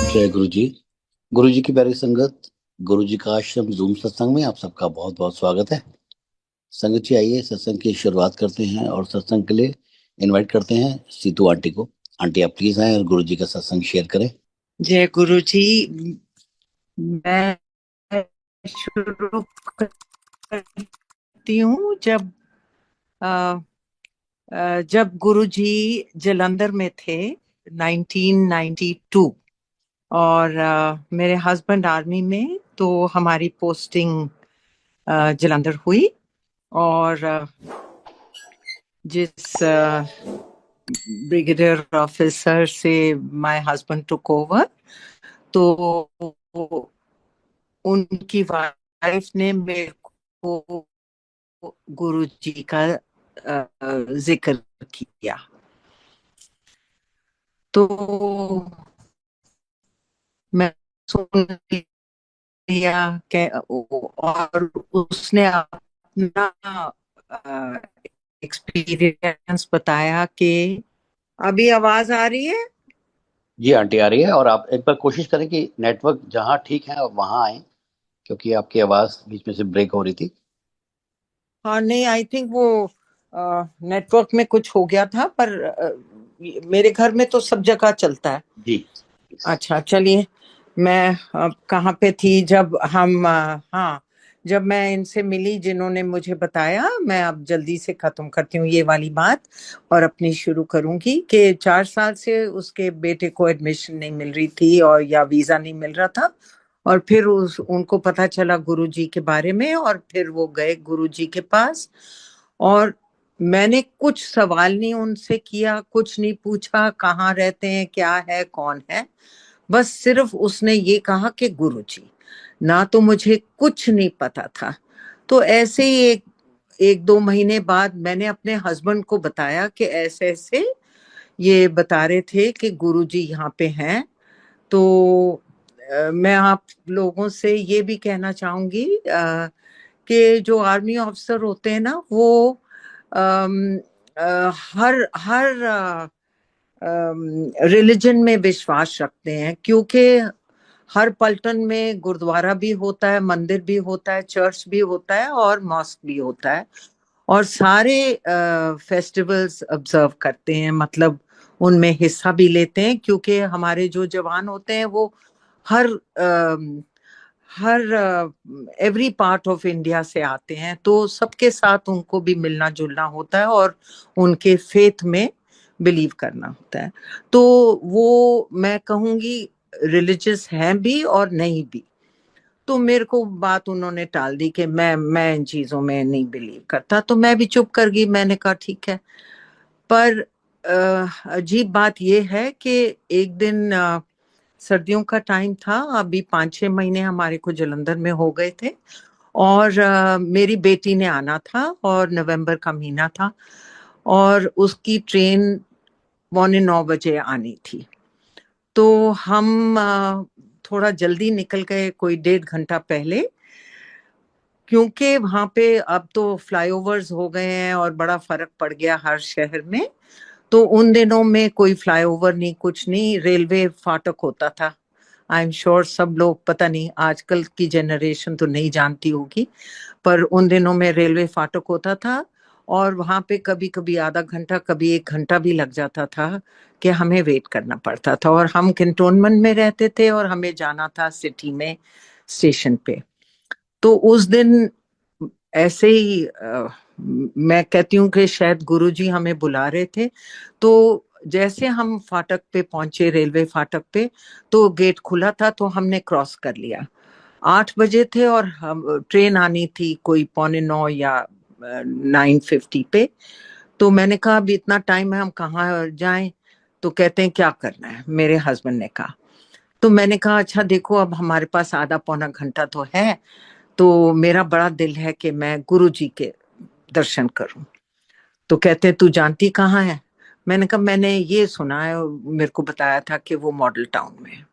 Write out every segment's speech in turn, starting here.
जय गुरु जी। गुरु जी की प्यारी संगत, गुरु जी का आश्रम जूम सत्संग में आप सबका बहुत बहुत स्वागत है। संगत जी आइए सत्संग की शुरुआत करते हैं और सत्संग के लिए इनवाइट करते हैं सीतू आंटी को। आंटी आप प्लीज आए और गुरु जी का सत्संग शेयर करें। जय गुरु जी। मैं शुरू करती हूँ जब गुरु जी जलंधर में थे 1992। और मेरे हस्बैंड आर्मी में, तो हमारी पोस्टिंग जलंधर हुई। और जिस ब्रिगेडियर ऑफिसर से माय हस्बैंड टुक ओवर, तो उनकी वाइफ ने मेरे को गुरु जी का जिक्र किया। तो मैं सुन लिया और उसने अपना एक्सपीरियंस बताया कि अभी आवाज आ रही है। जी आंटी आ रही है, और आप एक बार कोशिश करें कि नेटवर्क जहाँ ठीक है वहां आए, क्योंकि आपकी आवाज बीच में से ब्रेक हो रही थी। हाँ, नहीं, आई थिंक वो नेटवर्क में कुछ हो गया था, पर मेरे घर में तो सब जगह चलता है। जी। अच्छा, चलिए। मैं कहाँ पे थी जब हम हाँ, जब मैं इनसे मिली जिन्होंने मुझे बताया। मैं अब जल्दी से खत्म करती हूँ ये वाली बात और अपनी शुरू करूंगी कि 4 साल से उसके बेटे को एडमिशन नहीं मिल रही थी और या वीजा नहीं मिल रहा था। और फिर उनको पता चला गुरुजी के बारे में, और फिर वो गए गुरुजी के पास। और मैंने कुछ सवाल नहीं उनसे किया, कुछ नहीं पूछा कहाँ रहते हैं, क्या है, कौन है। बस सिर्फ उसने ये कहा कि गुरुजी। ना तो मुझे कुछ नहीं पता था। तो ऐसे ही एक एक दो महीने बाद मैंने अपने हस्बैंड को बताया कि ऐसे ऐसे ये बता रहे थे कि गुरुजी यहाँ पे हैं। तो मैं आप लोगों से ये भी कहना चाहूंगी कि जो आर्मी ऑफिसर होते हैं ना, वो अम, हर हर रिलीजन में विश्वास रखते हैं, क्योंकि हर पलटन में गुरुद्वारा भी होता है, मंदिर भी होता है, चर्च भी होता है और मॉस्क भी होता है। और सारे फेस्टिवल्स ऑब्जर्व करते हैं, मतलब उनमें हिस्सा भी लेते हैं, क्योंकि हमारे जो जवान होते हैं वो हर हर एवरी पार्ट ऑफ इंडिया से आते हैं, तो सबके साथ उनको भी मिलना जुलना होता है और उनके फेथ में बिलीव करना होता है। तो वो मैं कहूंगी रिलीजियस हैं भी और नहीं भी। तो मेरे को बात उन्होंने टाल दी कि मैं इन चीजों में नहीं बिलीव करता, तो मैं भी चुप कर गई। मैंने कहा ठीक है। पर अजीब बात यह है कि एक दिन सर्दियों का टाइम था, अभी 5-6 महीने हमारे को जलंधर में हो गए थे। और मेरी बेटी ने आना था और नवंबर का महीना था और उसकी ट्रेन 8:45 आनी थी। तो हम थोड़ा जल्दी निकल गए, कोई 1.5 घंटा पहले, क्योंकि वहां पे अब तो फ्लाईओवर्स हो गए हैं और बड़ा फर्क पड़ गया हर शहर में। तो उन दिनों में कोई फ्लाईओवर नहीं, कुछ नहीं, रेलवे फाटक होता था। आई एम श्योर सब लोग, पता नहीं आजकल की जनरेशन तो नहीं जानती होगी, पर उन दिनों में रेलवे फाटक होता था। और वहां पे कभी कभी आधा घंटा, कभी 1 घंटा भी लग जाता था कि हमें वेट करना पड़ता था। और हम कैंटोनमेंट में रहते थे और हमें जाना था सिटी में स्टेशन पे। तो उस दिन ऐसे ही मैं कहती हूँ कि शायद गुरुजी हमें बुला रहे थे। तो जैसे हम फाटक पे पहुंचे, रेलवे फाटक पे, तो गेट खुला था तो हमने क्रॉस कर लिया। 8 बजे थे और हम ट्रेन आनी थी कोई 8:45 या 9:50 पे। तो मैंने कहा अभी इतना टाइम है, हम कहाँ जाएं। तो कहते हैं क्या करना है, मेरे हस्बैंड ने कहा। तो मैंने कहा अच्छा देखो, अब हमारे पास आधा पौना घंटा तो है, तो मेरा बड़ा दिल है कि मैं गुरु जी के दर्शन करूं। तो कहते हैं तू जानती कहाँ है। मैंने कहा मैंने ये सुना है, मेरे को बताया था कि वो मॉडल टाउन में है।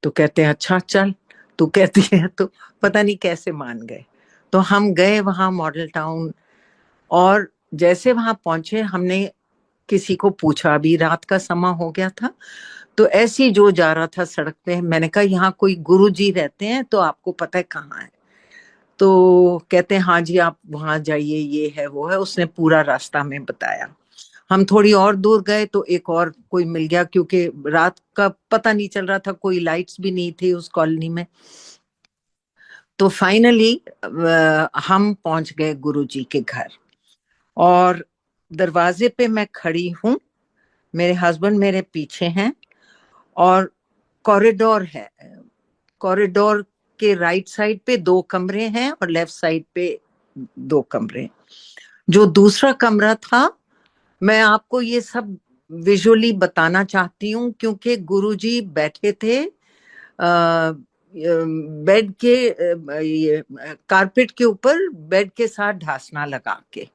तो कहते हैं अच्छा चल। तू कहती है तो पता नहीं कैसे मान गए। तो हम गए वहां मॉडल टाउन। और जैसे वहां पहुंचे, हमने किसी को पूछा, अभी रात का समय हो गया था, तो ऐसे ही जो जा रहा था सड़क पे, मैंने कहा यहाँ कोई गुरुजी रहते हैं तो आपको पता है कहाँ है? तो कहते हैं हाँ जी आप वहां जाइए, ये है वो है। उसने पूरा रास्ता में बताया। हम थोड़ी और दूर गए तो एक और कोई मिल गया, क्योंकि रात का पता नहीं चल रहा था, कोई लाइट्स भी नहीं थी उस कॉलोनी में। तो फाइनली हम पहुंच गए गुरुजी के घर, और दरवाजे पे मैं खड़ी हूँ, मेरे हस्बैंड मेरे पीछे हैं, और कॉरिडोर है। कॉरिडोर के राइट साइड पे 2 कमरे हैं और लेफ्ट साइड पे 2 कमरे। जो दूसरा कमरा था, मैं आपको ये सब विजुअली बताना चाहती हूँ, क्योंकि गुरुजी बैठे थे बेड के ये कारपेट के ऊपर, बेड के साथ ढासना लगा के।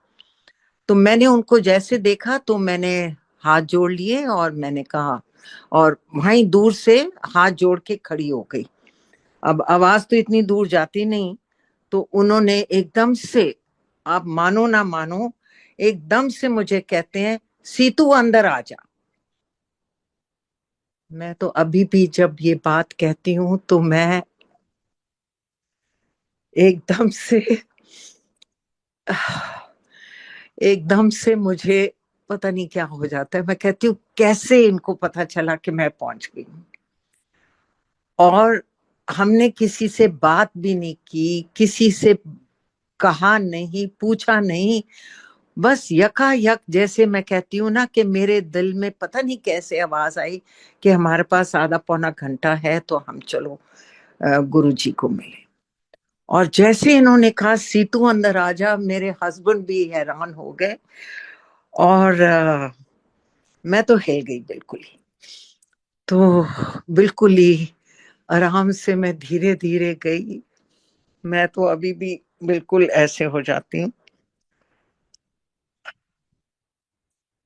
तो मैंने उनको जैसे देखा तो मैंने हाथ जोड़ लिए और मैंने कहा, और वहीं दूर से हाथ जोड़ के खड़ी हो गई। अब आवाज तो इतनी दूर जाती नहीं, तो उन्होंने एकदम से, आप मानो ना मानो, एकदम से मुझे कहते हैं सीतू अंदर आ जा। मैं तो अभी भी जब ये बात कहती हूँ तो मैं एकदम से एकदम से मुझे पता नहीं क्या हो जाता है। मैं कहती हूँ कैसे इनको पता चला कि मैं पहुंच गई हूँ। और हमने किसी से बात भी नहीं की, किसी से कहा नहीं, पूछा नहीं, बस यकायक, जैसे मैं कहती हूँ ना कि मेरे दिल में पता नहीं कैसे आवाज आई कि हमारे पास आधा पौना घंटा है तो हम चलो गुरुजी को मिले। और जैसे इन्होंने कहा सीतू अंदर आ जा, मेरे हस्बैंड भी हैरान हो गए, और मैं तो हिल गई बिल्कुल ही। तो बिल्कुल ही आराम से मैं धीरे धीरे गई। मैं तो अभी भी बिल्कुल ऐसे हो जाती हूँ।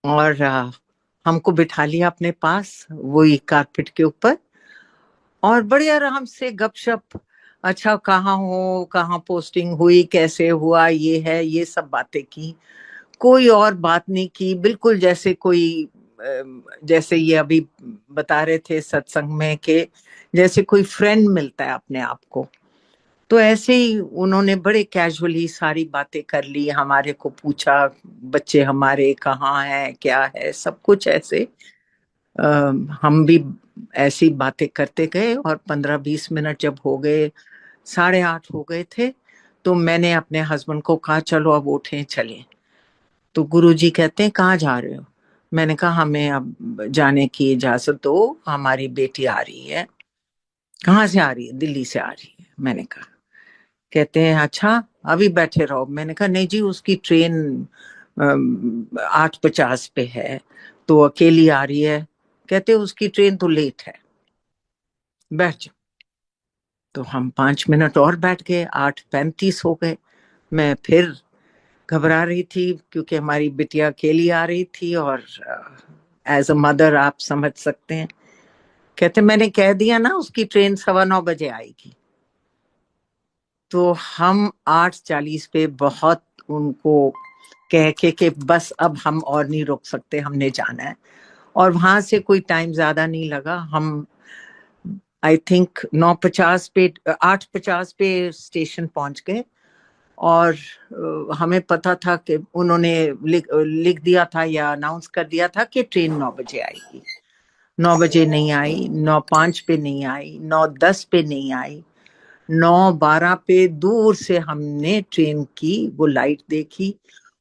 और हमको बिठा लिया अपने पास वही कारपेट के ऊपर, और बड़े आराम से गपशप, अच्छा कहाँ हो, कहाँ पोस्टिंग हुई, कैसे हुआ, ये है, ये सब बातें की। कोई और बात नहीं की, बिल्कुल जैसे कोई जैसे ये अभी बता रहे थे सत्संग में के जैसे कोई फ्रेंड मिलता है अपने आप को, तो ऐसे ही उन्होंने बड़े कैजुअली सारी बातें कर ली, हमारे को पूछा बच्चे हमारे कहाँ हैं, क्या है, सब कुछ ऐसे। अ, हम भी ऐसी बातें करते गए, और 15-20 मिनट जब हो गए, 8:30 हो गए थे, तो मैंने अपने हस्बैंड को कहा चलो अब उठें चलें। तो गुरुजी कहते हैं कहाँ जा रहे हो? मैंने कहा हमें अब जाने की इजाजत दो, हमारी बेटी आ रही है। कहाँ से आ रही है? दिल्ली से आ रही है। मैंने कहा, कहते हैं अच्छा अभी बैठे रहो। मैंने कहा नहीं जी, उसकी ट्रेन 8:50 पे है, तो अकेली आ रही है। कहते उसकी ट्रेन तो लेट है, बैठ जाओ। तो हम 5 मिनट और बैठ गए, 8:35 हो गए। मैं फिर घबरा रही थी, क्योंकि हमारी बिटिया अकेली आ रही थी, और एज अ मदर आप समझ सकते हैं। कहते मैंने कह दिया ना उसकी ट्रेन 9:15 बजे आएगी। तो हम 8:40 पे बहुत उनको कह के बस अब हम और नहीं रुक सकते, हमने जाना है। और वहां से कोई टाइम ज्यादा नहीं लगा, हम आई थिंक 8:50 पे स्टेशन पहुंच गए। और हमें पता था कि उन्होंने लिख दिया था या अनाउंस कर दिया था कि ट्रेन 9 बजे आएगी। 9 बजे नहीं आई, 9:05 पे नहीं आई, 9:10 पे नहीं आई, 9:12 पे दूर से हमने ट्रेन की वो लाइट देखी,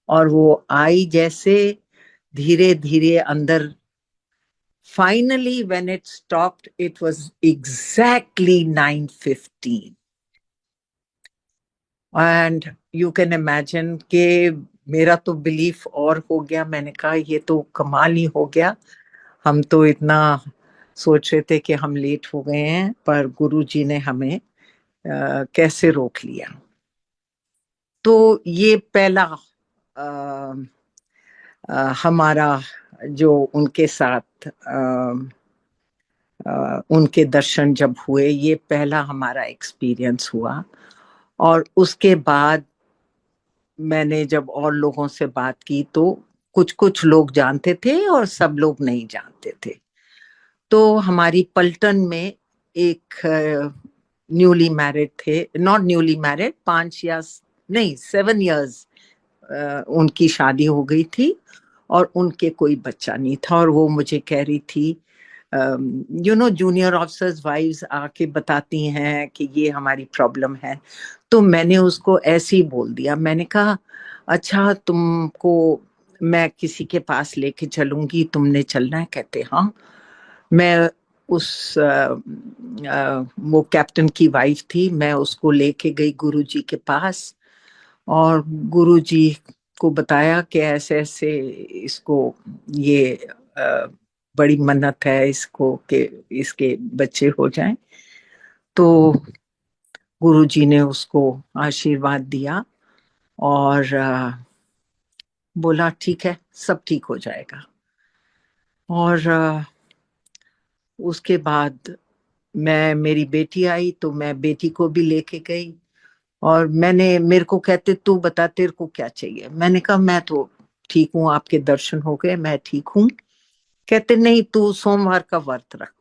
और वो आई जैसे धीरे धीरे अंदर। Finally, when it stopped, it was exactly 9:15. And you can imagine कि मेरा तो बिलीफ और हो गया। मैंने कहा ये तो कमाल ही हो गया। हम तो इतना सोच रहे थे कि हम लेट हो गए हैं, पर गुरुजी ने हमें कैसे रोक लिया। तो ये पहला अ, हमारा जो उनके साथ उनके दर्शन जब हुए, ये पहला हमारा एक्सपीरियंस हुआ। और उसके बाद मैंने जब और लोगों से बात की तो कुछ कुछ लोग जानते थे और सब लोग नहीं जानते थे। तो हमारी पलटन में एक न्यूली मैरिड थे, नॉट न्यूली मैरिड, 7 इयर्स उनकी शादी हो गई थी और उनके कोई बच्चा नहीं था। और वो मुझे कह रही थी, जूनियर ऑफिसर्स वाइव्स आके बताती हैं कि ये हमारी प्रॉब्लम है। तो मैंने उसको ऐसे ही बोल दिया, मैंने कहा अच्छा तुमको मैं किसी के पास लेके चलूंगी, तुमने चलना है? कहते हाँ। मैं उस वो कैप्टन की वाइफ थी, मैं उसको लेके गई गुरुजी के पास और गुरुजी को बताया कि ऐसे ऐसे इसको ये बड़ी मन्नत है इसको कि इसके बच्चे हो जाएं। तो गुरुजी ने उसको आशीर्वाद दिया और बोला ठीक है, सब ठीक हो जाएगा। और उसके बाद मेरी बेटी आई तो मैं बेटी को भी लेके गई और मेरे को कहते तू बता तेरे को क्या चाहिए? मैंने कहा मैं तो ठीक हूँ, आपके दर्शन हो गए, मैं ठीक हूँ। कहते नहीं तू सोमवार का व्रत रख।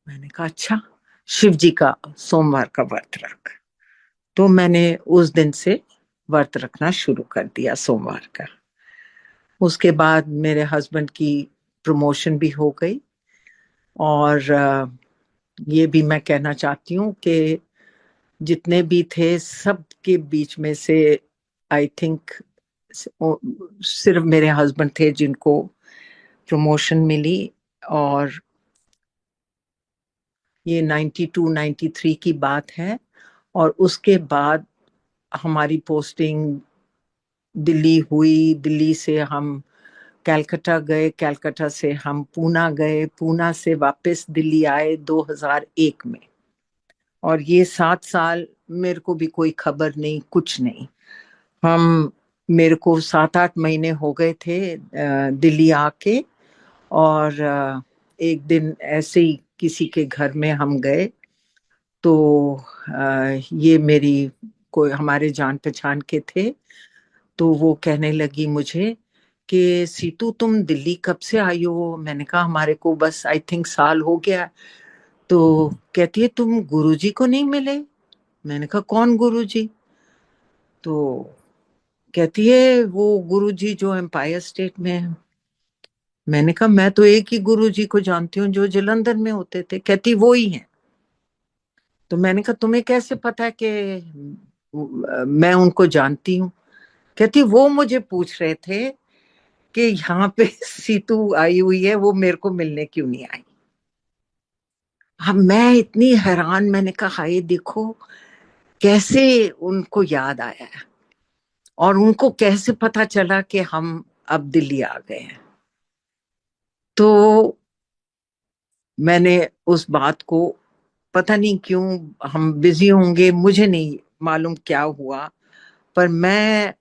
मैंने कहा अच्छा, शिव जी का सोमवार का व्रत रख। तो मैंने उस दिन से व्रत रखना शुरू कर दिया सोमवार का। उसके बाद मेरे हस्बैंड की प्रमोशन भी हो गई। और ये भी मैं कहना चाहती हूँ कि जितने भी थे सब के बीच में से आई थिंक सिर्फ मेरे हस्बैंड थे जिनको प्रमोशन मिली। और ये 92 93 की बात है। और उसके बाद हमारी पोस्टिंग दिल्ली हुई, दिल्ली से हम कलकत्ता गए, कलकत्ता से हम पूना गए, पूना से वापस दिल्ली आए 2001 में। और ये 7 साल मेरे को भी कोई खबर नहीं, कुछ नहीं। हम मेरे को 7 8 महीने हो गए थे दिल्ली आके। और एक दिन ऐसे ही किसी के घर में हम गए तो ये मेरी कोई हमारे जान पहचान के थे। तो वो कहने लगी मुझे कि सीतू तुम दिल्ली कब से आई हो? मैंने कहा हमारे को बस आई थिंक साल हो गया। तो कहती है तुम गुरुजी को नहीं मिले? मैंने कहा कौन गुरुजी? तो कहती है वो गुरुजी जो एम्पायर स्टेट में है। मैंने कहा मैं तो एक ही गुरुजी को जानती हूँ जो जलंधर में होते थे। कहती वो ही है। तो मैंने कहा तुम्हें कैसे पता है कि मैं उनको जानती हूँ? कहती वो मुझे पूछ रहे थे कि यहाँ पे सीतू आई हुई है, वो मेरे को मिलने क्यों नहीं आई? अब मैं इतनी हैरान, मैंने कहा हाय देखो कैसे उनको याद आया है और उनको कैसे पता चला कि हम अब दिल्ली आ गए हैं। तो मैंने उस बात को, पता नहीं क्यों, हम बिजी होंगे, मुझे नहीं मालूम क्या हुआ, पर मैं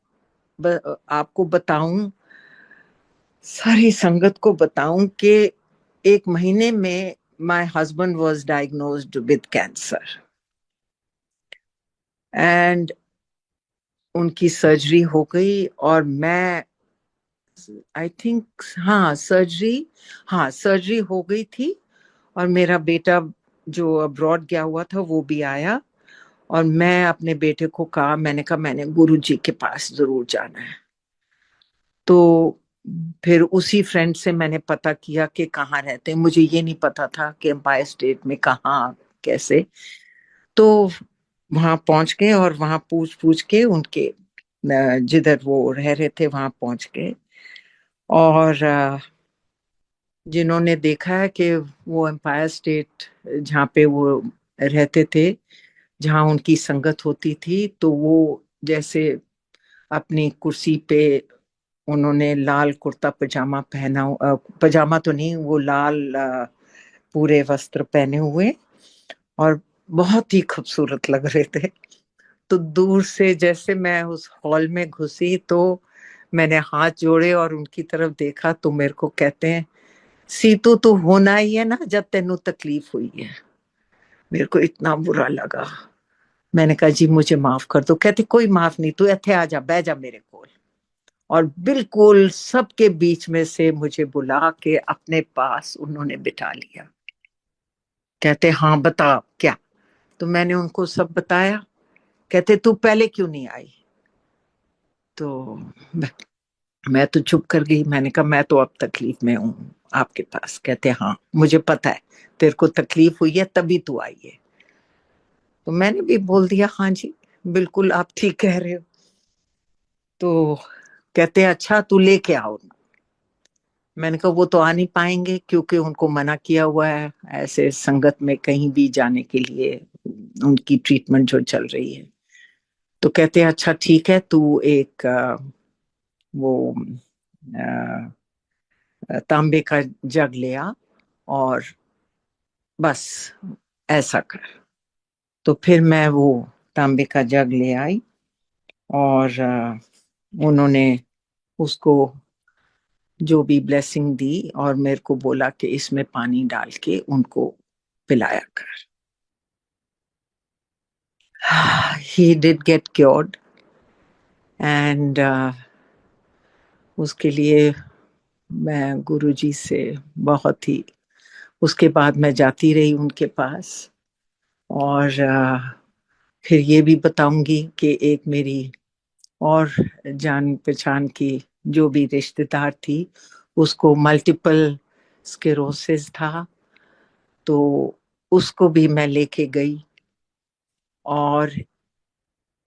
आपको बताऊं, सारी संगत को बताऊं कि 1 महीने में my husband was diagnosed with cancer and उनकी सर्जरी हो गई। और मैं आई थिंक सर्जरी हो गई थी। और मेरा बेटा जो अब्रॉड गया हुआ था वो भी आया। और मैं अपने बेटे को कहा, मैंने कहा मैंने गुरुजी के पास जरूर जाना है। तो फिर उसी फ्रेंड से मैंने पता किया कि कहाँ रहते हैं। मुझे ये नहीं पता था कि एम्पायर स्टेट में कहाँ कैसे। तो वहां पहुंच गए और वहां पूछ पूछ के उनके जिधर वो रह रहे थे वहां पहुंच गए। और जिन्होंने देखा है कि वो एम्पायर स्टेट जहाँ पे वो रहते थे, जहाँ उनकी संगत होती थी, तो वो जैसे अपनी कुर्सी पे उन्होंने लाल कुर्ता पजामा पहना, पजामा तो नहीं, वो लाल पूरे वस्त्र पहने हुए और बहुत ही खूबसूरत लग रहे थे। तो दूर से जैसे मैं उस हॉल में घुसी तो मैंने हाथ जोड़े और उनकी तरफ देखा तो मेरे को कहते हैं सीतू तू होना ही है ना जब तेनू तकलीफ हुई है। मेरे को इतना बुरा लगा। मैंने कहा जी मुझे माफ कर दो। कहते कोई माफ नहीं, तू इथे आ जा, बह जा मेरे कोल। और बिल्कुल सबके बीच में से मुझे बुला के अपने पास उन्होंने बिठा लिया। कहते हाँ बता क्या। तो मैंने उनको सब बताया। कहते तू पहले क्यों नहीं आई। तो मैं तो चुप कर गई। मैंने कहा मैं तो अब तकलीफ में हूँ आपके पास। कहते हाँ मुझे पता है तेरे को तकलीफ हुई है तभी तू आई है। तो मैंने भी बोल दिया हाँ जी बिल्कुल आप ठीक कह रहे हो। तो कहते अच्छा तू लेके आओ। मैंने कहा वो तो आ नहीं पाएंगे क्योंकि उनको मना किया हुआ है ऐसे संगत में कहीं भी जाने के लिए, उनकी ट्रीटमेंट जो चल रही है। तो कहते अच्छा ठीक है तू एक वो तांबे का जग ले आ और बस ऐसा कर। तो फिर मैं वो तांबे का जग ले आई और उन्होंने उसको जो भी ब्लेसिंग दी और मेरे को बोला कि इसमें पानी डाल के उनको पिलाया कर। He did get cured and उसके लिए मैं गुरुजी से बहुत ही, उसके बाद मैं जाती रही उनके पास। और फिर ये भी बताऊंगी कि एक मेरी और जान पहचान की जो भी रिश्तेदार थी उसको मल्टीपल स्क्लेरोसिस था। तो उसको भी मैं लेके गई। और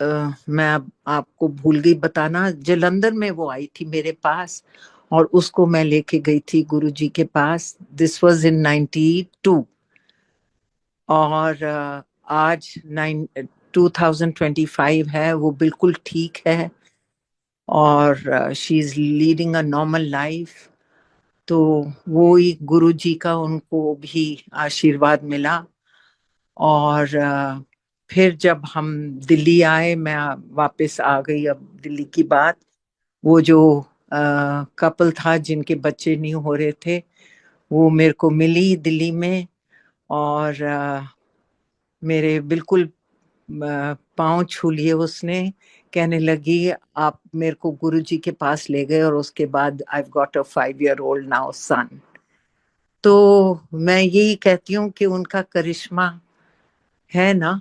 मैं अब आपको भूल गई बताना, जलंधर में वो आई थी मेरे पास और उसको मैं लेके गई थी गुरुजी के पास। This was in 92। और आज 2025 है, वो बिल्कुल ठीक है और she is leading a normal life. तो वो ही गुरुजी का उनको भी आशीर्वाद मिला। और फिर जब हम दिल्ली आए, मैं वापस आ गई अब दिल्ली की बात। वो जो कपल था जिनके बच्चे नहीं हो रहे थे वो मेरे को मिली दिल्ली में और मेरे बिल्कुल पाँव छू लिए उसने। कहने लगी आप मेरे को गुरुजी के पास ले गए और उसके बाद I got a 5 year old now son. तो मैं यही कहती हूँ कि उनका करिश्मा है ना,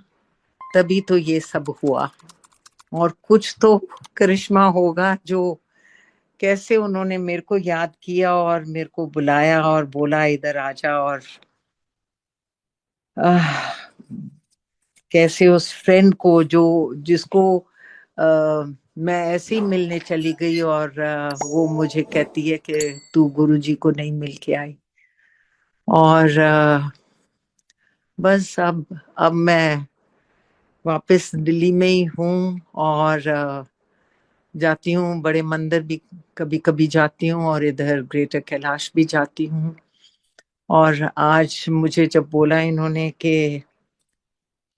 तभी तो ये सब हुआ। और कुछ तो करिश्मा होगा जो कैसे उन्होंने मेरे को याद किया और मेरे को बुलाया और बोला इधर आजा। और आह, कैसे उस फ्रेंड को जो जिसको मैं ऐसे ही मिलने चली गई और वो मुझे कहती है कि तू गुरुजी को नहीं मिल के आई। और बस अब मैं वापस दिल्ली में ही हूँ और जाती हूँ बड़े मंदिर भी कभी कभी जाती हूँ और इधर ग्रेटर कैलाश भी जाती हूँ। और आज मुझे जब बोला इन्होंने कि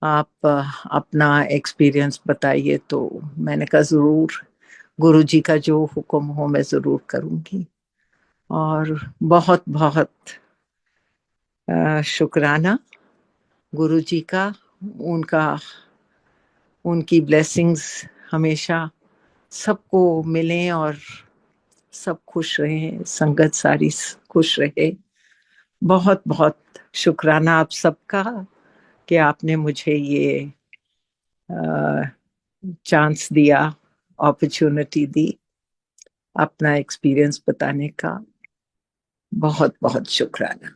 आप अपना एक्सपीरियंस बताइए तो मैंने कहा जरूर, गुरुजी का जो हुक्म हो मैं जरूर करूंगी। और बहुत बहुत शुक्राना गुरुजी का। उनका उनकी ब्लेसिंग्स हमेशा सबको मिले और सब खुश रहे, संगत सारी खुश रहे। बहुत बहुत शुक्राना आप सबका कि आपने मुझे ये चांस दिया, अपॉर्चुनिटी दी अपना एक्सपीरियंस बताने का। बहुत बहुत शुक्राना।